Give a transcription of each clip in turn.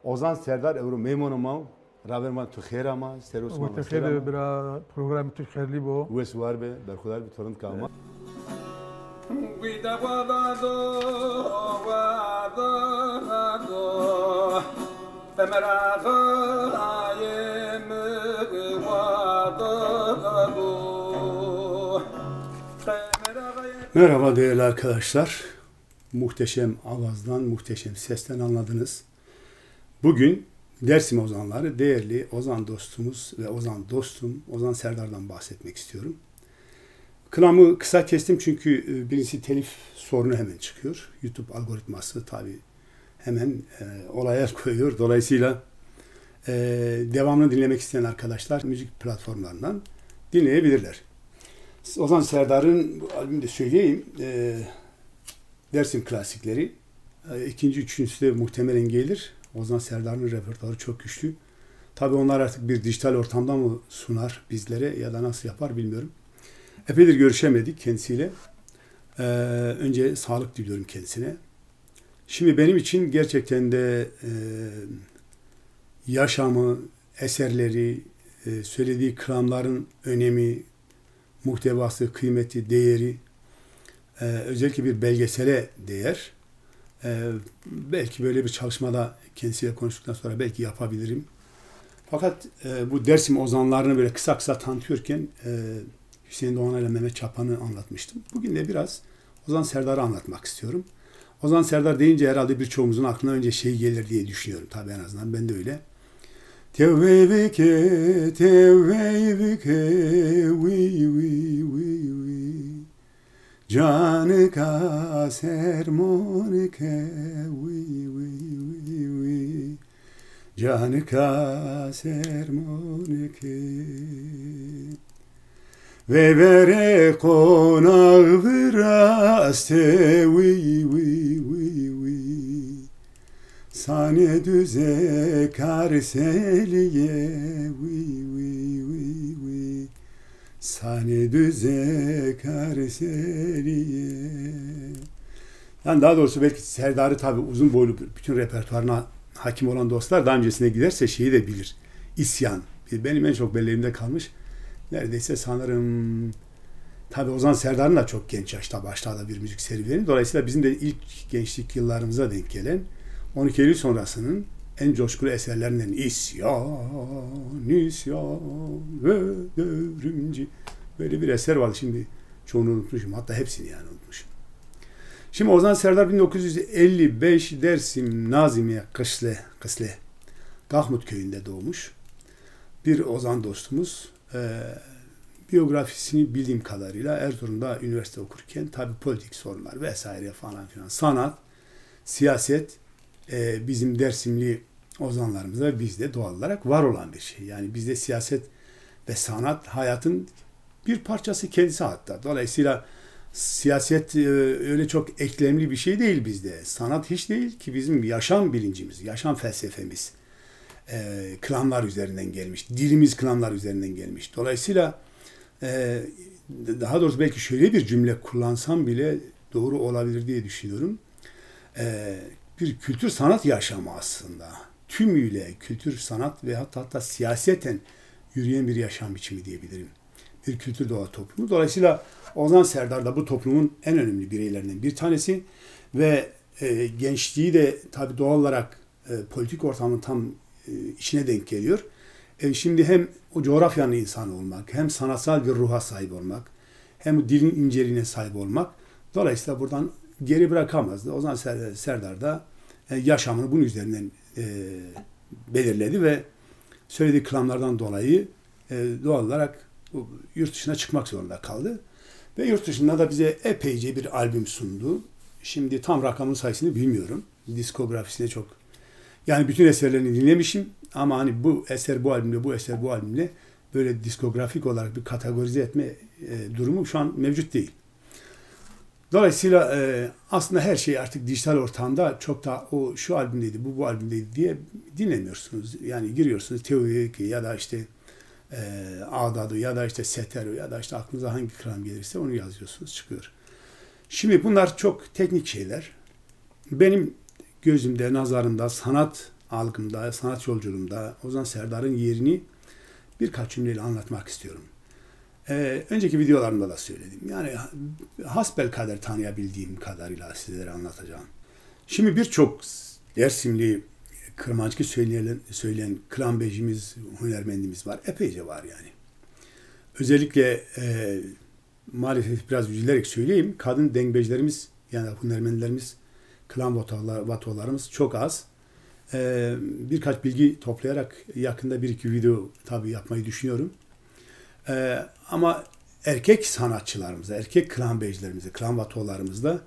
Ozan Serdar Evru Meymonuma Raverman tu khairama Serosman وقت خیلی برای پروگرام تو خیلی با وسوار به برخودار به تورنت کاما Merhaba değerli arkadaşlar. Muhteşem avazdan, muhteşem sesten anladınız. Bugün Dersim ozanları, değerli ozan dostumuz ve ozan dostum Ozan Serdar'dan bahsetmek istiyorum. Kınamı kısa kestim çünkü birincisi telif sorunu hemen çıkıyor. YouTube algoritması tabii hemen olaya el koyuyor. Dolayısıyla devamını dinlemek isteyen arkadaşlar müzik platformlarından dinleyebilirler. Ozan Serdar'ın bu albümü de söyleyeyim. Dersim klasikleri. İkinci, üçüncüsü de muhtemelen gelir. Ozan Serdar'ın repertuarı çok güçlü. Tabii onlar artık bir dijital ortamda mı sunar bizlere ya da nasıl yapar bilmiyorum. Epeydir görüşemedik kendisiyle. Önce sağlık diliyorum kendisine. Şimdi benim için gerçekten de yaşamı, eserleri, söylediği kıramların önemi, muhtevası, kıymeti, değeri, özellikle bir belgesele değer. Belki böyle bir çalışmada kendisiyle konuştuktan sonra belki yapabilirim. Fakat bu Dersim ozanlarını böyle kısa kısa tanıtıyorken Hüseyin Doğan ile Mehmet Çapan'ı anlatmıştım. Bugün de biraz Ozan Serdar'ı anlatmak istiyorum. Ozan Serdar deyince herhalde birçoğumuzun aklına önce şey gelir diye düşünüyorum. Tabii en azından ben de öyle. Tevveyvike, tevveyvike, Canıka sermonike Canıka sermonike Ve vere konağı viraste Sane düze karseliye Sane düze karseliye. Yani daha doğrusu belki Serdar'ı tabii uzun boylu bütün repertuarına hakim olan dostlar daha öncesine giderse şeyi de bilir. İsyan. Benim en çok belleğimde kalmış. Neredeyse sanırım tabii Ozan Serdar'ın da çok genç yaşta başladı bir müzik serüveni. Dolayısıyla bizim de ilk gençlik yıllarımıza denk gelen 12 Eylül sonrasının en coşkulu eserlerinden İsyan, İsyan ve devrimci. Böyle bir eser vardı. Şimdi çoğunu unutmuşum. Hatta hepsini yani unutmuşum. Şimdi Ozan Serdar 1955 Dersim Nazimiye Kısle Gahmut köyünde doğmuş. Bir ozan dostumuz. Biyografisini bildiğim kadarıyla Erzurum'da üniversite okurken tabii politik sorunlar vesaire falan filan, sanat, siyaset bizim Dersimli ozanlarımızda ve bizde doğal olarak var olan bir şey. Yani bizde siyaset ve sanat hayatın bir parçası kendisi hatta. Dolayısıyla siyaset öyle çok eklemli bir şey değil bizde. Sanat hiç değil ki bizim yaşam bilincimiz, yaşam felsefemiz klanlar üzerinden gelmiş. Dilimiz klanlar üzerinden gelmiş. Dolayısıyla daha doğrusu belki şöyle bir cümle kullansam bile doğru olabilir diye düşünüyorum. Bir kültür sanat yaşamı aslında. Tümüyle kültür, sanat ve hatta siyaseten yürüyen bir yaşam biçimi diyebilirim. Bir kültür doğa toplumu. Dolayısıyla Ozan Serdar da bu toplumun en önemli bireylerinden bir tanesi ve gençliği de tabii doğal olarak politik ortamın tam içine denk geliyor. Şimdi hem o coğrafyanın insanı olmak, hem sanatsal bir ruha sahip olmak, hem dilin inceliğine sahip olmak. Dolayısıyla buradan geri bırakamazdı. Ozan Serdar da yaşamını bunun üzerinden belirledi ve söylediği kılamlardan dolayı doğal olarak yurt dışına çıkmak zorunda kaldı. Ve yurt dışında da bize epeyce bir albüm sundu. Şimdi tam rakamın sayısını bilmiyorum. Diskografisine çok. Yani bütün eserlerini dinlemişim ama hani bu eser bu albümle, bu eser bu albümle böyle diskografik olarak bir kategorize etme durumu şu an mevcut değil. Dolayısıyla aslında her şey artık dijital ortamda çok da o şu albümdeydi, bu albümdeydi diye dinlemiyorsunuz. Yani giriyorsunuz Teorik ya da işte Ağdadı ya da işte Setero ya da işte aklınıza hangi kram gelirse onu yazıyorsunuz, çıkıyor. Şimdi bunlar çok teknik şeyler. Benim gözümde, nazarımda sanat algımda, sanat yolculuğumda Ozan Serdar'ın yerini birkaç cümleyle anlatmak istiyorum. Önceki videolarımda da söyledim. Yani hasbelkader tanıyabildiğim kadarıyla sizlere anlatacağım. Şimdi birçok Dersimli kırmancı söyleyen klambejimiz, hünermendimiz var. Epeyce var yani. Özellikle maalesef biraz üzülerek söyleyeyim. Kadın dengbejlerimiz yani hünermenlerimiz, klan vatolarımız çok az. Birkaç bilgi toplayarak yakında bir iki video tabii yapmayı düşünüyorum. Ama erkek sanatçılarımızda, erkek klanbejlerimizde, klan vatolarımızda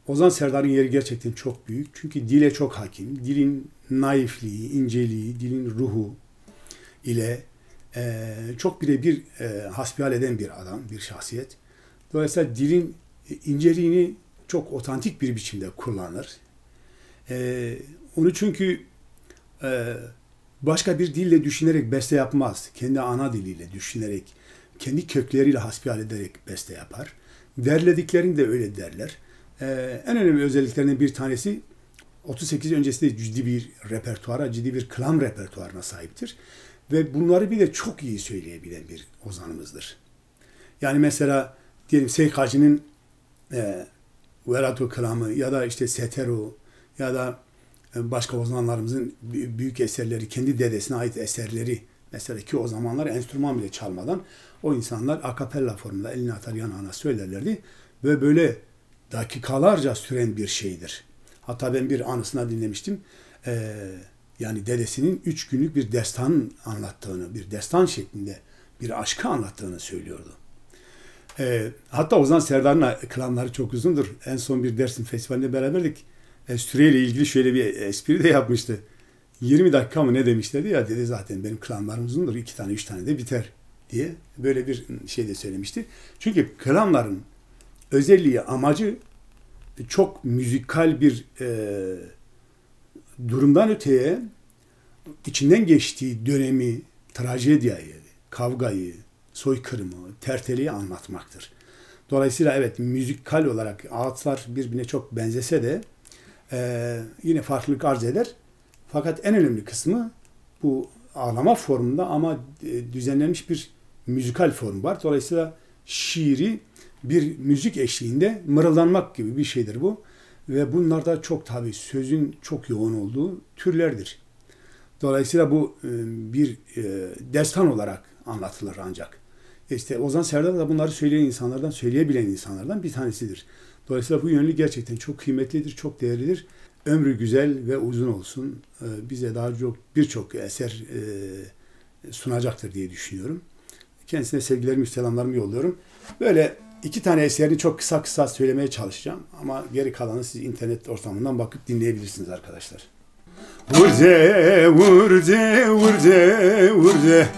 Ozan Serdar'ın yeri gerçekten çok büyük. Çünkü dile çok hakim. Dilin naifliği, inceliği, dilin ruhu ile çok birebir hasbihal eden bir adam, bir şahsiyet. Dolayısıyla dilin inceliğini çok otantik bir biçimde kullanır. Onu çünkü başka bir dille düşünerek beste yapmaz. Kendi ana diliyle düşünerek, kendi kökleriyle hasbihal ederek beste yapar. Derlediklerini de öyle derler. En önemli özelliklerinden bir tanesi 38 öncesinde ciddi bir repertuara, ciddi bir klam repertuarına sahiptir. Ve bunları bir de çok iyi söyleyebilen bir ozanımızdır. Yani mesela diyelim Seyh Hacı'nın Verato klamı ya da işte Setero ya da başka ozanlarımızın büyük eserleri, kendi dedesine ait eserleri mesela ki o zamanlar enstrüman bile çalmadan o insanlar akapella formunda elini atar yanağına söylerlerdi ve böyle dakikalarca süren bir şeydir. Hatta ben bir anısına dinlemiştim. Yani dedesinin 3 günlük bir destan anlattığını, bir destan şeklinde bir aşkı anlattığını söylüyordu. Hatta Ozan Serdar'ın klanları çok uzundur. En son bir Dersim Festivali'nde beraberdik. Süreyle ilgili şöyle bir espri de yapmıştı. 20 dakika mı ne demişlerdi ya dedi zaten benim klanlarım uzundur. 2 tane 3 tane de biter diye böyle bir şey de söylemişti. Çünkü klanların özelliği, amacı çok müzikal bir durumdan öteye içinden geçtiği dönemi, trajedyayı, kavgayı, soykırımı, terteliği anlatmaktır. Dolayısıyla evet müzikal olarak ağıtlar birbirine çok benzese de yine farklılık arz eder. Fakat en önemli kısmı bu ağlama formunda ama düzenlenmiş bir müzikal form var. Dolayısıyla şiiri bir müzik eşliğinde mırıldanmak gibi bir şeydir bu. Ve bunlar da çok tabii sözün çok yoğun olduğu türlerdir. Dolayısıyla bu bir destan olarak anlatılır ancak. İşte Ozan Serdar da bunları söyleyen insanlardan, söyleyebilen insanlardan bir tanesidir. Dolayısıyla bu yönlü gerçekten çok kıymetlidir, çok değerlidir. Ömrü güzel ve uzun olsun. Bize daha çok birçok eser sunacaktır diye düşünüyorum. Kendisine sevgilerimi, selamlarımı yolluyorum. Böyle 2 tane eserini çok kısa kısa söylemeye çalışacağım. Ama geri kalanı siz internet ortamından bakıp dinleyebilirsiniz arkadaşlar. Vurce, vurce, vurce, vurce,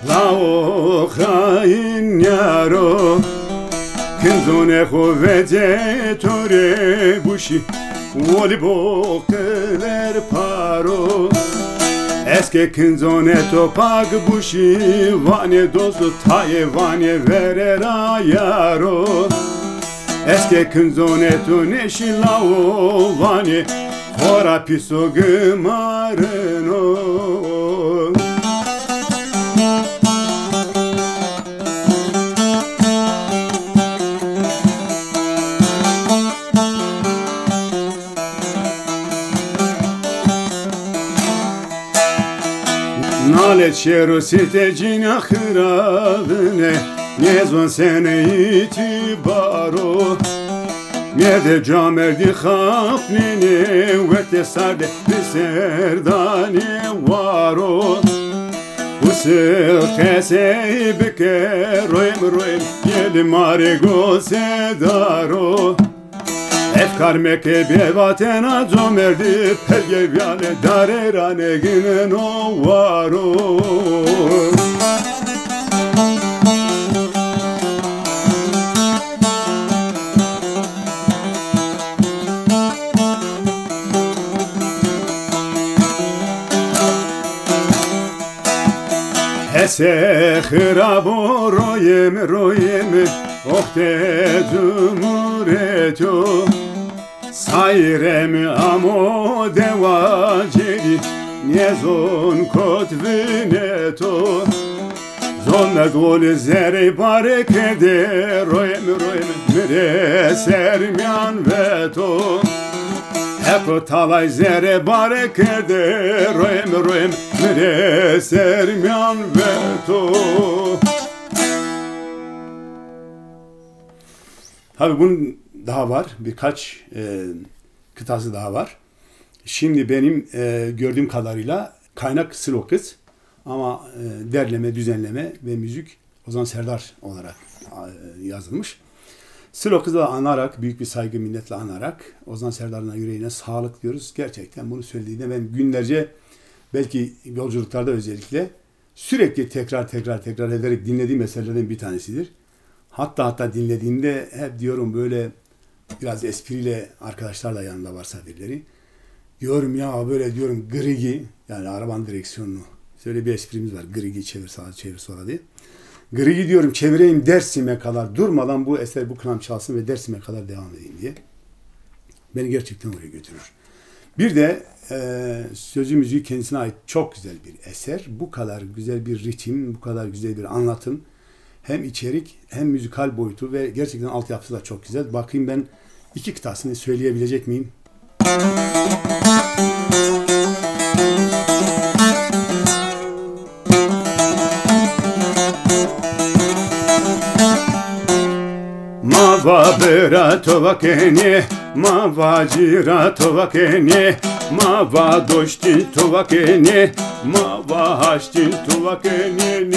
la o hain yaro, kinzone hovece tore buşi, voli bokteler paro, eske kinzone topak buşi, vane dostu taye vane verera yaro, eske kinzone to neşi la o vane, Hora piso gımareno Nalet şero site cina hıravne Nezvan sene itibaro Merde camerdi khapnine Vete sarde biserdane varo Usil kese bike roem Yeli mare gosedaro Efkar meke bevatena camerdi Pergevyane darerane ginen o varo Ese hırabo royem Ohte cumureto sayremi amo devaceri niezon kotvineto zonne dole zere barekede roem mere sermian veto eko talay zere barekede roem mere sermian veto. Tabii bunun daha var. Birkaç kıtası daha var. Şimdi benim gördüğüm kadarıyla kaynak Slow Kız ama derleme, düzenleme ve müzik Ozan Serdar olarak yazılmış. Slow Kız'ı anarak, büyük bir saygı minnetle anarak Ozan Serdar'ın yüreğine sağlık diyoruz. Gerçekten bunu söylediğinde ben günlerce, belki yolculuklarda özellikle sürekli tekrar ederek dinlediğim eserlerden bir tanesidir. Hatta dinlediğimde hep diyorum, böyle biraz espriyle, arkadaşlar da yanında varsa birileri, diyorum ya böyle diyorum grigi, yani arabanın direksiyonunu, şöyle bir esprimiz var, grigi çevir sağa çevir sola diye. Grigi diyorum çevireyim Dersim'e kadar, durmadan bu eser, bu kınam çalsın ve Dersim'e kadar devam edeyim diye. Beni gerçekten oraya götürür. Bir de sözü müziği kendisine ait çok güzel bir eser. Bu kadar güzel bir ritim, bu kadar güzel bir anlatım. Hem içerik hem müzikal boyutu ve gerçekten altyapısı da çok güzel. Bakayım ben iki kıtasını söyleyebilecek miyim? Mava bera tovakeni, mava jira tovakeni, mava doshtin tovakeni, mava hashtin tovakeni,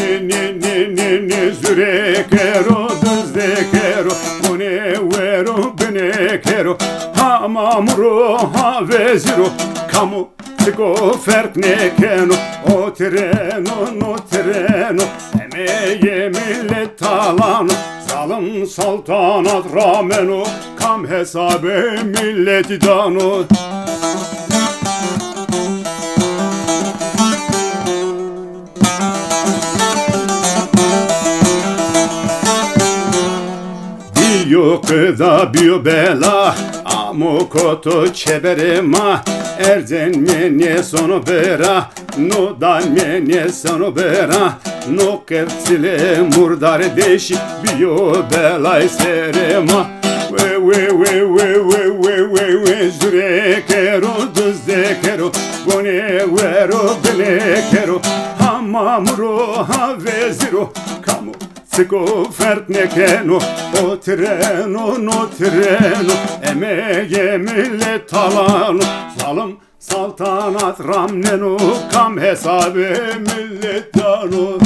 ne zürekero düzdekero, bune vero benekero, ha mamuro ha veziro, kamu tiko ferk nekeno, o tereno, emeye millet talano, salım saltanat rameno, kam hesabe milleti dano. Bio kıda bio bela, amo koto çeberema, erden menye sono bera, no dan menye sono bera, no kevcile murdare deşi, bio belay serema, we zürekero düzdekero, gone vero belekero, hamamro ha veziro, kamu siko fert nekeno, o treno, emeye millet talano, salım saltanat ramneno, kam hesabı millet dano.